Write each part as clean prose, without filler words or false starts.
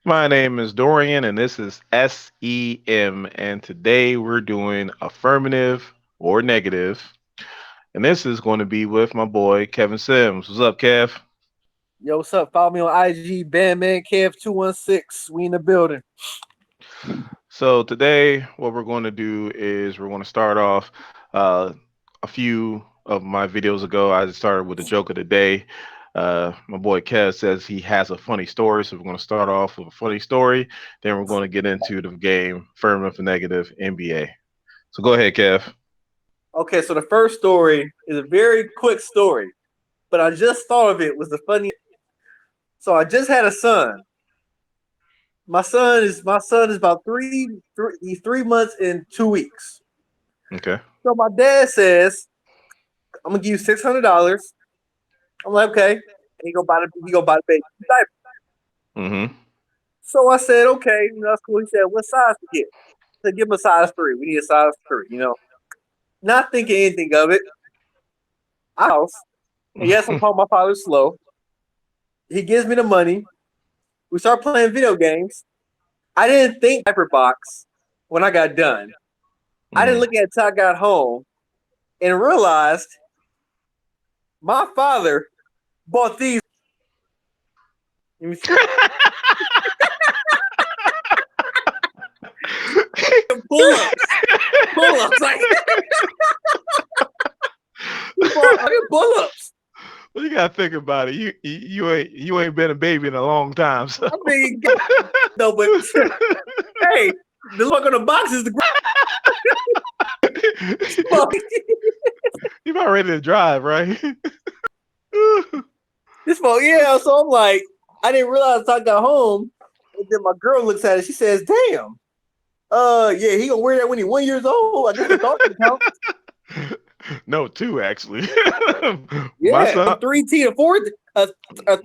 My name is Dorian, and this is SEM. And today we're doing affirmative or negative. And this is going to be with my boy Kevin Sims. What's up, Kev? Yo, what's up? Follow me on IG, Bandman Kev216. We in the building. So today, what we're going to do is we're going to start off. A few of my videos ago, I started with the joke of the day. My boy Kev says he has a funny story, so we're going to start off with a funny story. Then we're going to get into the game, affirmative and negative NBA. So go ahead, Kev. Okay, so the first story is a very quick story, but I just thought of it was the funny. So I just had a son. My son is about he's 3 months and 2 weeks. Okay. So my dad says, I'm gonna give you $600. I'm like, okay. And he go buy the baby diaper. Mm-hmm. So I said, okay, that's cool. He said, what size to get? I said, give him a size 3. We need a size 3. Not thinking anything of it. House. And yes, I'm calling my father slow. He gives me the money. We start playing video games. I didn't think diaper box when I got done. I didn't Mm. look at it until I got home and realized my father bought these. Let me see. Pull-ups. Pull-ups. Like, he bought pull-ups. Well, you gotta think about it. You ain't been a baby in a long time, so I mean, no, but hey, the look on the box is the you about ready to drive, right? this phone. Yeah, so I'm like, I didn't realize until I got home. And then my girl looks at it. She says, "Damn, yeah, he gonna wear that when he 1 years old. I guess the dog can count." No, two actually. My Yeah, son, 3T to 4, a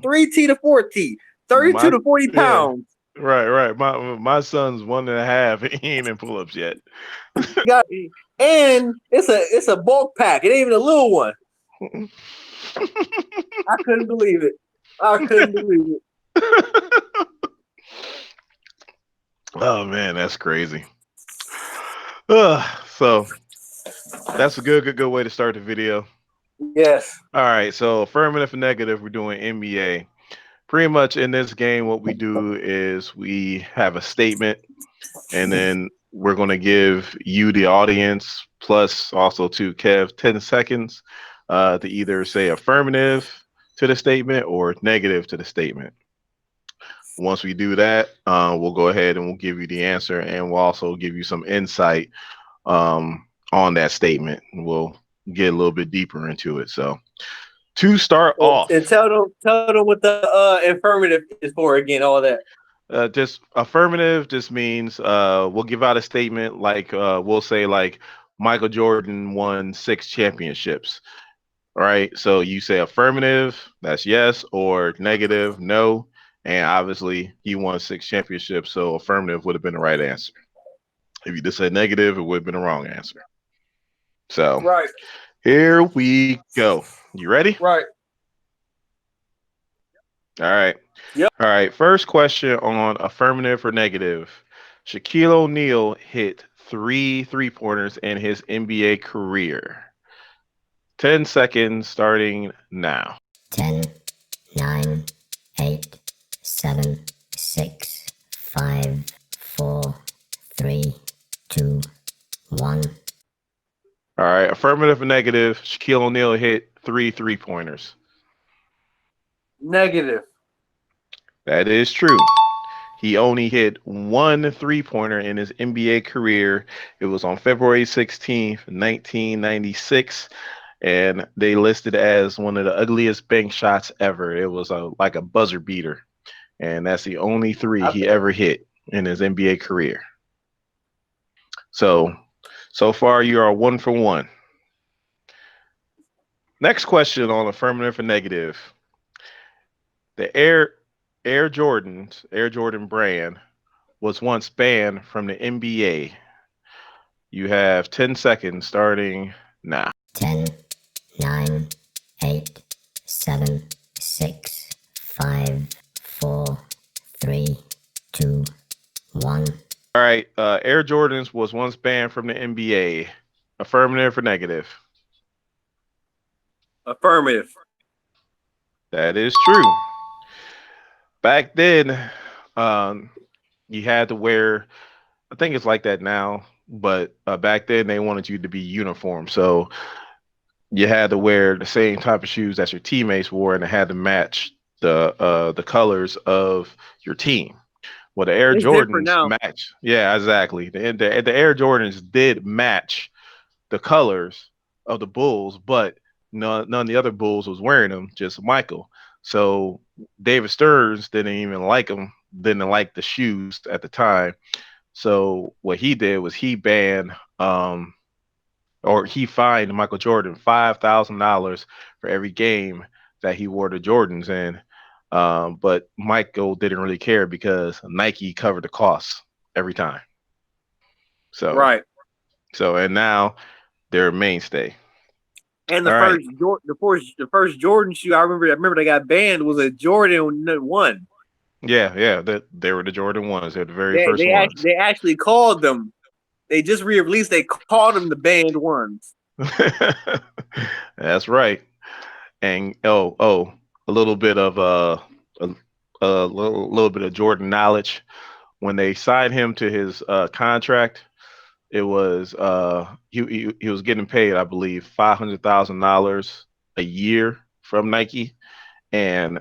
3T to 4T, 32 my to 40 yeah, pounds. right. My son's 1.5. He ain't in pull-ups yet. Got and it's a bulk pack. It ain't even a little one. I couldn't believe it. I couldn't believe it. Oh man, that's crazy. So that's a good way to start the video. Yes. All right, so affirmative and negative, we're doing NBA. Pretty much in this game, what we do is we have a statement, and then we're going to give you, the audience, plus also to Kev, 10 seconds to either say affirmative to the statement or negative to the statement. Once we do that, we'll go ahead and we'll give you the answer, and we'll also give you some insight on that statement. We'll get a little bit deeper into it. So, to start And off, tell them what the affirmative is for again. All that. just affirmative just means we'll give out a statement like we'll say like Michael Jordan won 6 championships, right? So you say affirmative, that's yes, or negative, no. And obviously he won 6 championships, so affirmative would have been the right answer. If you just said negative, it would have been the wrong answer. So Right. here we go. You ready? Right. All right. Yep. All right. First question on affirmative or negative. Shaquille O'Neal hit three pointers in his NBA career. 10 seconds starting now. 10, 9, 8, 7, 6, 5, 4, 3, 2, 1. All right. Affirmative or negative. Shaquille O'Neal hit three pointers. Negative. That is true. He only hit one 3 pointer in his NBA career. It was on February 16th, 1996. And they listed as one of the ugliest bank shots ever. It was like a buzzer beater, and that's the only three I, he ever hit in his NBA career. So far you are 1 for 1. Next question on affirmative and negative. The Air Jordan brand was once banned from the NBA. You have 10 seconds starting now. 10, 9, 8, 7, 6, 5, 4, 3, right. Air Jordans was once banned from the NBA. Affirmative or negative? Affirmative. That is true. Back then, you had to wear. I think it's like that now, but back then they wanted you to be uniform, so you had to wear the same type of shoes that your teammates wore, and it had to match the colors of your team. Well, the Air It's different Jordans now. match. Yeah, exactly. The Air Jordans did match the colors of the Bulls, but none of the other Bulls was wearing them, just Michael. So David Stearns didn't even like them, didn't like the shoes at the time. So what he did was he banned or he fined Michael Jordan $5,000 for every game that he wore the Jordans in. But Michael didn't really care because Nike covered the costs every time. So Right. So and now they're a mainstay. And the All right. the first Jordan shoe I remember they got banned was a Jordan 1. Yeah. They were the Jordan ones. They're the very first ones. They actually called them. They just re-released. They called them the banned ones. That's right. And a little bit of a little bit of Jordan knowledge. When they signed him to his contract, it was he was getting paid, I believe, $500,000 a year from Nike, and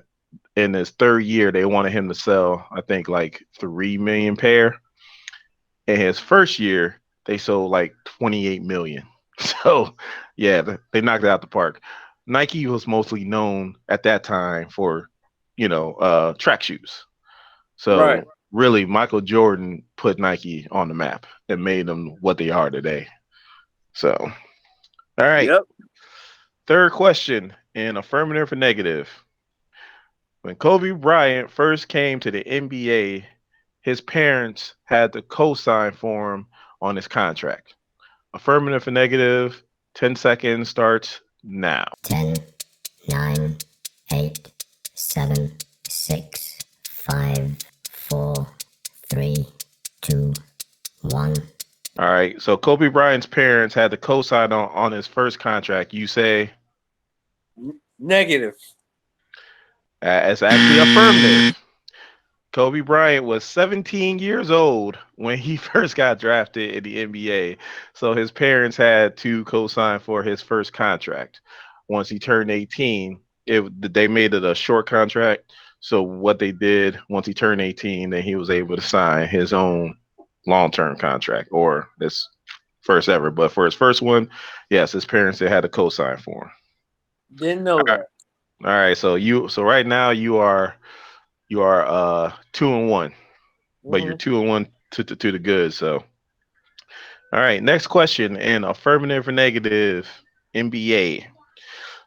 in his third year, they wanted him to sell, I think, like 3 million pair. In his first year, they sold like 28 million. So, yeah, they knocked it out the park. Nike was mostly known at that time for, track shoes. So, Right. really, Michael Jordan put Nike on the map and made them what they are today. So, all right. Yep. Third question in affirmative or negative. When Kobe Bryant first came to the NBA, his parents had to co-sign for him on his contract. Affirmative or negative? 10 seconds starts now. 10, 9, 8, 7, 6, 5, 4, 3, 2, 1. All right. So Kobe Bryant's parents had to co-sign on his first contract. You say Negative. it's actually affirmative. Kobe Bryant was 17 years old when he first got drafted in the NBA. So his parents had to co-sign for his first contract. Once he turned 18, they made it a short contract. So what they did, once he turned 18, then he was able to sign his own long-term contract, or this first ever. But for his first one, yes, his parents had to co-sign for him. Didn't know that. All right. So right now you are 2-1, but you're 2-1 to the good. So, all right. Next question in affirmative or negative NBA.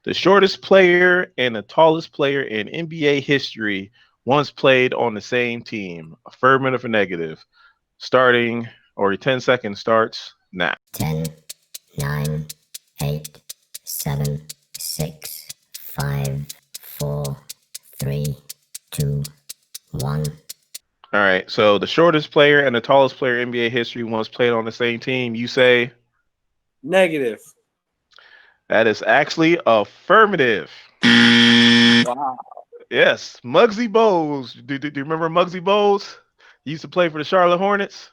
The shortest player and the tallest player in NBA history once played on the same team. Affirmative or negative? Starting, or 10 seconds starts now. 10, 9, 8, 7, 6, 5, 4, 3, 2, 1. All right. So the shortest player and the tallest player in NBA history once played on the same team. You say Negative. that is actually affirmative. Wow. Yes, Muggsy Bogues. Do you remember Muggsy Bogues? He used to play for the Charlotte Hornets.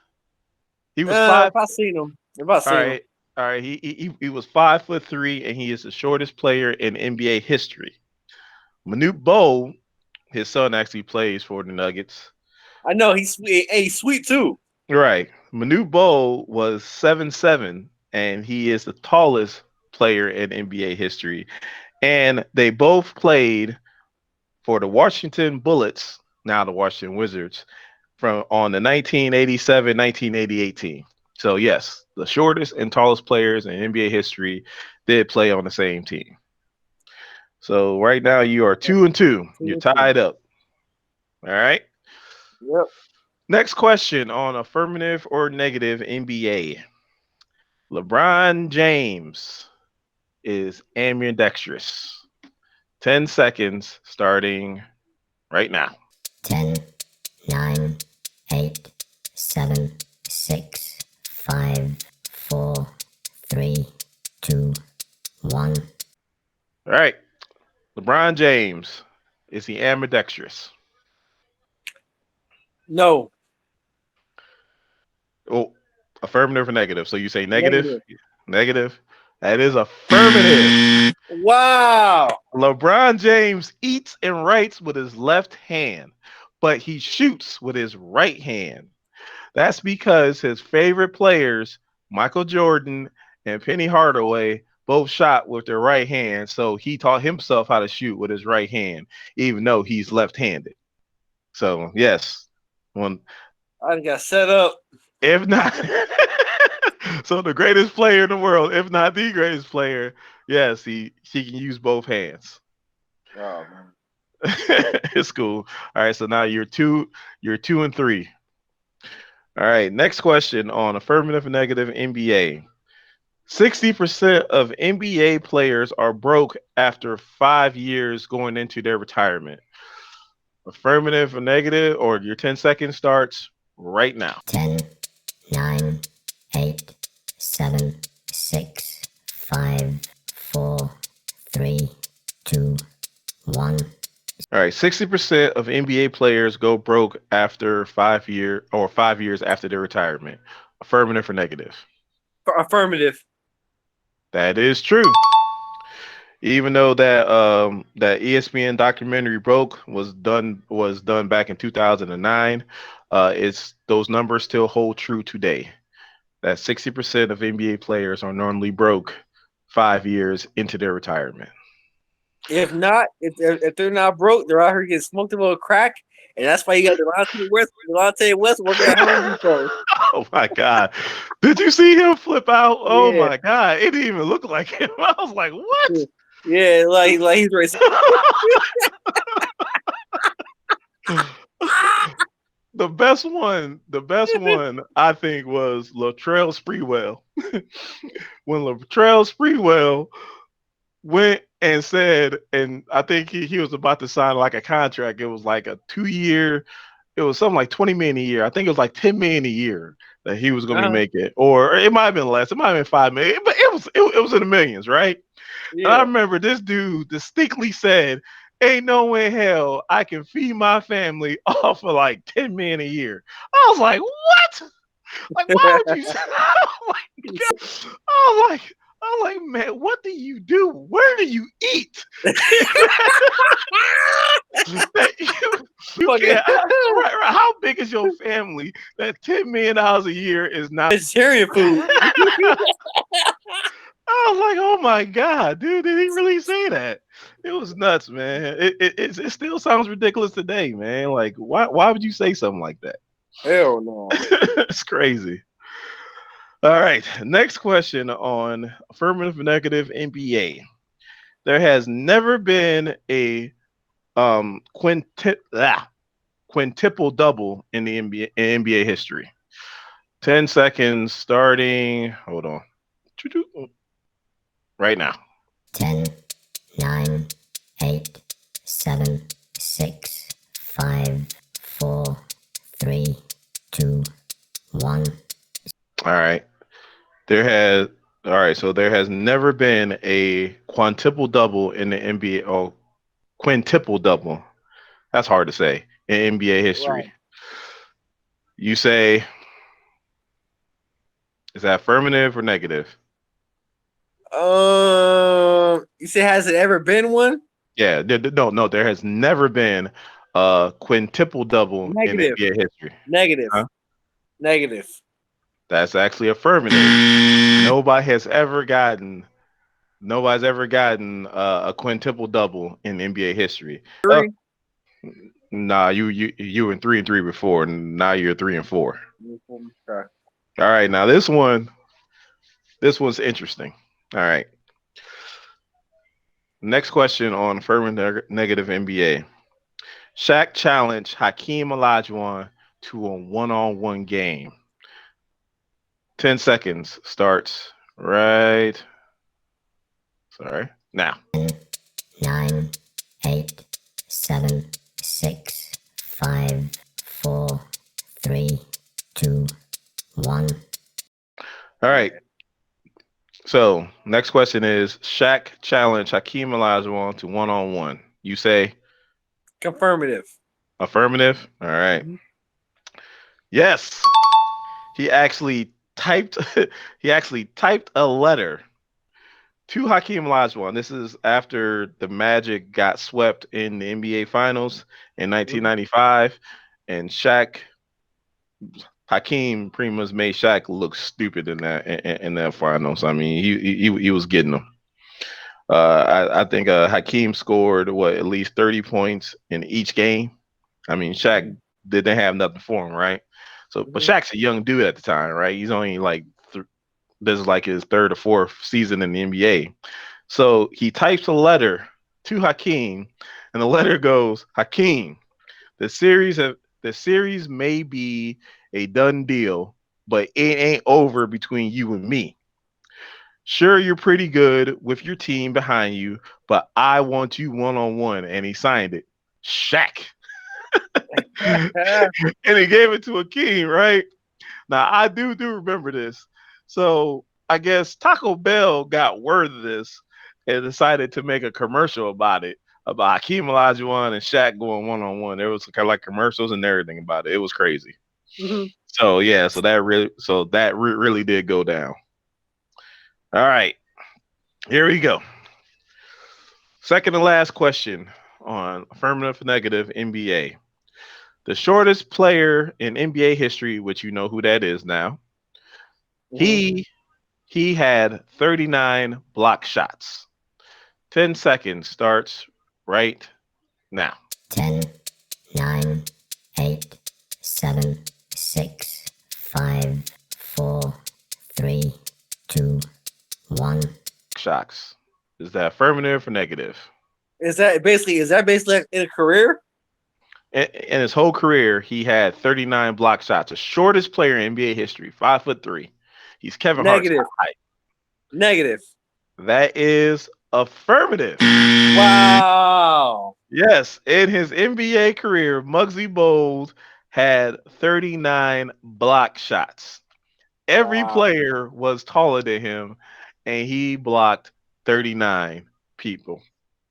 He was five. If I seen him. Him. All right. He was 5'3", and he is the shortest player in NBA history. Manute Bol, his son, actually plays for the Nuggets. I know he's sweet. Hey, he's sweet too. Right. Manute Bol was 7'7", and he is the tallest player in NBA history. And they both played for the Washington Bullets, now the Washington Wizards, on the 1987-1988 team. So yes, the shortest and tallest players in NBA history did play on the same team. So right now you are 2-2. You're tied up. All right. Yep. Next question on affirmative or negative NBA. LeBron James is ambidextrous. 10 seconds starting right now. 10, 9, 8, 7, 6, 5, 4, 3, 2, 1. All right. LeBron James, is he ambidextrous? No. Oh, affirmative or negative? So you say negative? Negative. Negative. That is affirmative. Wow. LeBron James eats and writes with his left hand, but he shoots with his right hand. That's because his favorite players, Michael Jordan and Penny Hardaway, both shot with their right hand. So he taught himself how to shoot with his right hand, even though he's left-handed. So yes, I got set up. if not, so the greatest player in the world, if not the greatest player, yes, he can use both hands. Oh, man. It's cool. All right, so now you're 2 and 3. All right, next question on affirmative and negative NBA. 60% of NBA players are broke after 5 years going into their retirement. Affirmative or negative, or your 10 seconds starts right now. 10, 9, 8, 7, 6, 5, 4, 3, 2, 1. All right, 60% of NBA players go broke after 5 years after their retirement. Affirmative or negative? Affirmative. That is true. Even though that ESPN documentary Broke was done back in 2009, it's those numbers still hold true today. That 60% of NBA players are normally broke 5 years into their retirement. If not, if they're not broke, they're out here getting smoked a little crack, and that's why you got Delonte West working at Home Depot. Oh my God! Did you see him flip out? Oh Yeah. my God! It didn't even look like him. I was like, what? Yeah, like he's racing. The best one I think was Latrell Sprewell. When Latrell Sprewell went and said, and I think he was about to sign like a contract. It was like a 2-year, it was something like 20 million a year. I think it was like 10 million a year that he was going to be making, or it might have been less. It might have been 5 million, but it was in the millions, right? Yeah. And I remember this dude distinctly said, "Ain't no way in hell I can feed my family off of like 10 million a year." I was like, "What? Like, why would you say that?" I'm like, man, what do you do? Where do you eat? You can't, right. How big is your family that $10 million a year is not vegetarian food? I was like, oh my God, dude, did he really say that? It was nuts, man. It still sounds ridiculous today, man. Like, why would you say something like that? Hell no. It's crazy. All right, next question on affirmative and negative NBA. There has never been a quintuple double in the NBA history. 10 seconds starting. Hold on. Right now. 10, 9, 8, 7, 6, 5, 4, 3, 2, 1. All right. So there has never been a quintuple double in the NBA. Oh, quintuple double. That's hard to say in NBA history. Right. You say, is that affirmative or negative? You say, has it ever been one? Yeah, no, there has never been a quintuple double Negative. in NBA history. Negative. Huh? Negative. That's actually affirmative. Nobody's ever gotten a quintuple double in NBA history. 3. Nah, you were in 3 and 3 before, and now you're 3 and 4. Okay. All right, now this one's interesting. All right. Next question on affirmative negative NBA. Shaq challenged Hakeem Olajuwon to a one-on-one game. 10 seconds starts right. Sorry. Now. 9, 8, 7, 6, 5, 4, 3, 2, 1. So next question is Shaq challenge Hakeem Olajuwon to one-on-one. You say Confirmative. affirmative. All right. Mhm. Yes. He actually typed he actually typed a letter to Hakeem Olajuwon. This is after the Magic got swept in the NBA Finals in Mhm. 1995, and Hakeem pretty much made Shaq look stupid in that finals. I mean, he was getting them. I think Hakeem scored at least 30 points in each game. I mean, Shaq didn't have nothing for him, right? So, but Mhm. Shaq's a young dude at the time, right? He's only like this is like his third or fourth season in the NBA. So he types a letter to Hakeem, and the letter goes, Hakeem, the series may be a done deal, but it ain't over between you and me. Sure, you're pretty good with your team behind you, but I want you one on one. And he signed it. Shaq. And he gave it to Hakeem, right? Now I do remember this. So I guess Taco Bell got word of this and decided to make a commercial about it, about Hakeem Olajuwon and Shaq going one on one. There was kind of like commercials and everything about it. It was crazy. Mhm. So yeah, really did go down. All right, here we go. Second to last question on affirmative negative NBA. The shortest player in NBA history, which you know who that is now. Mhm. He had 39 block shots. 10 seconds starts right now. 10, 9, 8, 7, 6, 5, 4, 3, 2, 1. Shots. Is that affirmative or negative? Is that basically like in a career? In his whole career, he had 39 block shots. The shortest player in NBA history, 5'3". He's Kevin Hart's Negative. height. Negative. That is affirmative. Wow. Yes, in his NBA career, Muggsy Bogues had 39 block shots. Every Wow. player was taller than him, and he blocked 39 people.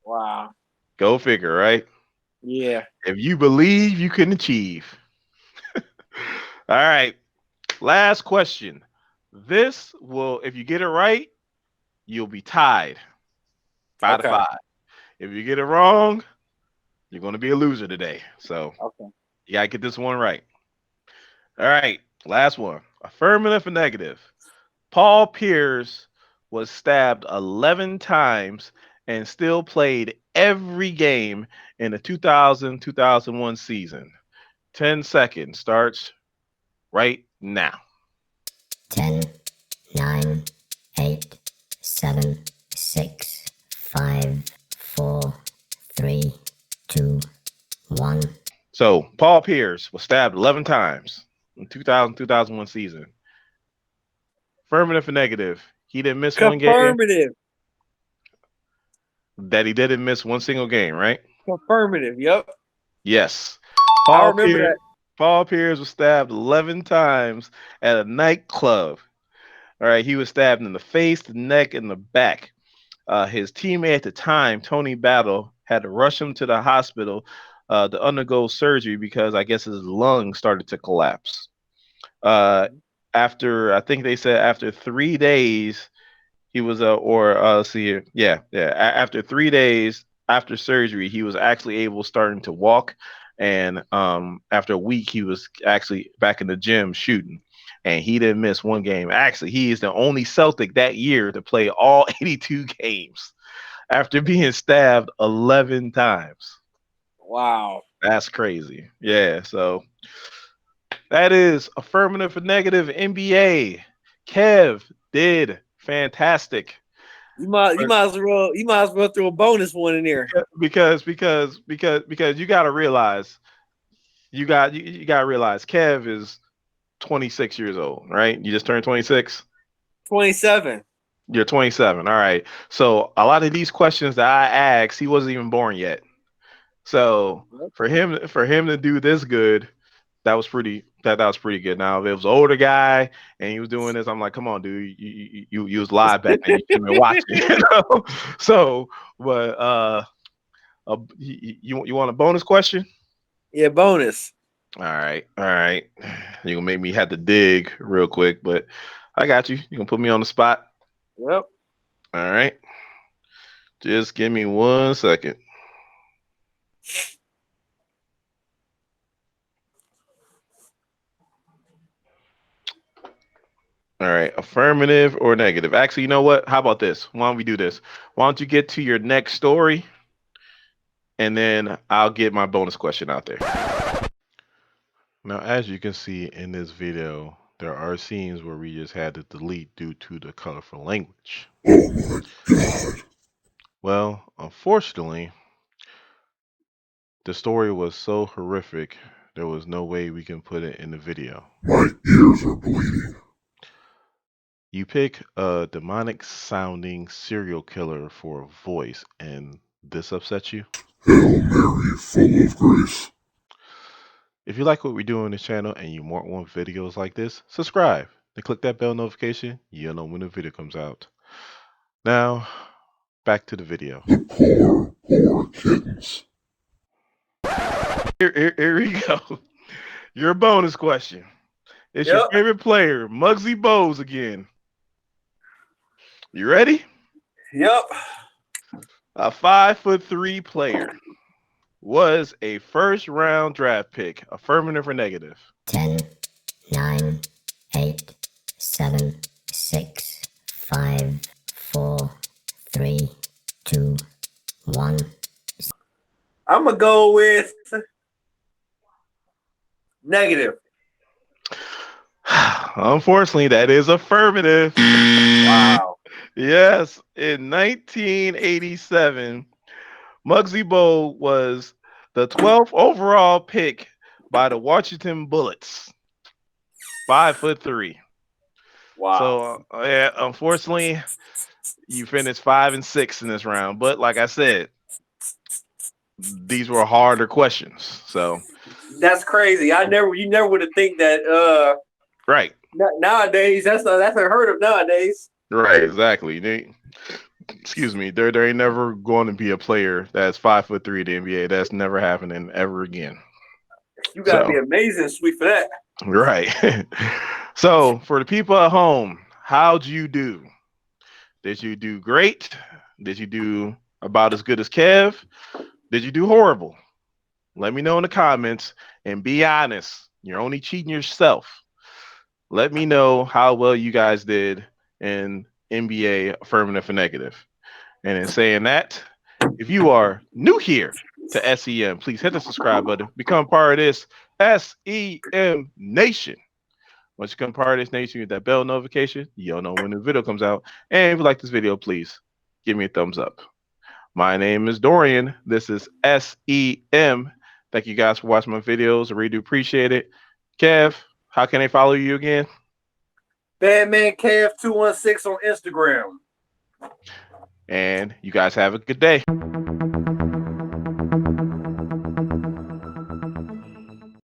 Wow. Go figure, right? Yeah. If you believe, you can achieve. All right, last question. This will, if you get it right, you'll be tied 5 to Okay. 5. If you get it wrong, you're going to be a loser today. So Okay. you got to get this one right. All right, last one. Affirmative or negative? Paul Pierce was stabbed 11 times and still played every game in the 2000-2001 season. 10 seconds starts right now. 10, 9, 8, 7, 6, 5, 4, 3, 2, 1. So Paul Pierce was stabbed 11 times in 2000-2001 season. Affirmative or negative? He didn't miss one game. Confirmative. That he didn't miss one single game, right? Confirmative. Yep. Yes. I Paul remember Pierce. that. Paul Pierce was stabbed 11 times at a nightclub. All right, he was stabbed in the face, the neck, and the back. His teammate at the time, Tony Battle, had to rush him to the hospital to undergo surgery because I guess his lungs started to collapse. Uh, after I think they said after 3 days, he was let's see here, after 3 days after surgery, he was actually able starting to walk, and after a week, he was actually back in the gym shooting. And he didn't miss one game. Actually, he is the only Celtic that year to play all 82 games after being stabbed 11 times. Wow. That's crazy. Yeah, so that is affirmative or negative NBA. Kev did fantastic You might as well throw a bonus one in there. because you got to realize you got to realize Kev is 26 years old, right? You just turned 26. 27. You're 27. All right. So a lot of these questions that I asked, he wasn't even born yet. So Yep. for him to do this good, that was That was pretty good. Now, if it was an older guy and he was doing this, I'm like, come on, dude, you was live back then. You should have been watching, you know. So, but you want a bonus question? Yeah, bonus. All right. You're gonna make me have to dig real quick, but I got you. You gonna put me on the spot? Yep. All right. Just give me 1 second. All right, affirmative or negative? Actually, you know what? How about this? Why don't we do this? Why don't you get to your next story, and then I'll get my bonus question out there. Now, as you can see in this video, there are scenes where we just had to delete due to the colorful language. Well, unfortunately, the story was so horrific, there was no way we can put it in the video. My ears are bleeding. You pick a demonic sounding serial killer for a voice, and this upsets you? Hail Mary, full of grace. If you like what we do on this channel and you want more videos like this, subscribe and click that bell notification. You'll know when the video comes out. Now, back to the video. The poor kittens. Here we go. Your bonus question. It's your favorite player, Muggsy Bogues again. You ready? Yep. A 5'3" player was a first round draft pick. Affirmative or negative? 10, 9, 8, 7, 6, 5, 4, 3, 2, 1. I'm gonna go with negative. Unfortunately, that is affirmative. Wow. Yes, in 1987, Muggsy Bogues was the 12th overall pick by the Washington Bullets. 5'3". Wow. So, yeah, unfortunately, you finished 5 and 6 in this round. But like I said, these were harder questions. So that's crazy. You never would have think that. Right. Nowadays, that's unheard of nowadays. Right, exactly. Excuse me. There ain't never going to be a player that's 5'3" in the NBA. That's never happening ever again. You gotta be amazing, sweet for that. Right. So for the people at home, how'd you do? Did you do great? Did you do about as good as Kev? Did you do horrible? Let me know in the comments and be honest. You're only cheating yourself. Let me know how well you guys did in NBA affirmative and negative. And in saying that, if you are new here to SEM, please hit the subscribe button. Become part of this SEM Nation. Once you become part of this nation, with that bell notification, you'll know when the video comes out. And if you like this video, please give me a thumbs up. My name is Dorian. This is SEM. Thank you guys for watching my videos. I really do appreciate it. Kev, how can they follow you again? Batman Kev216 on Instagram. And you guys have a good day.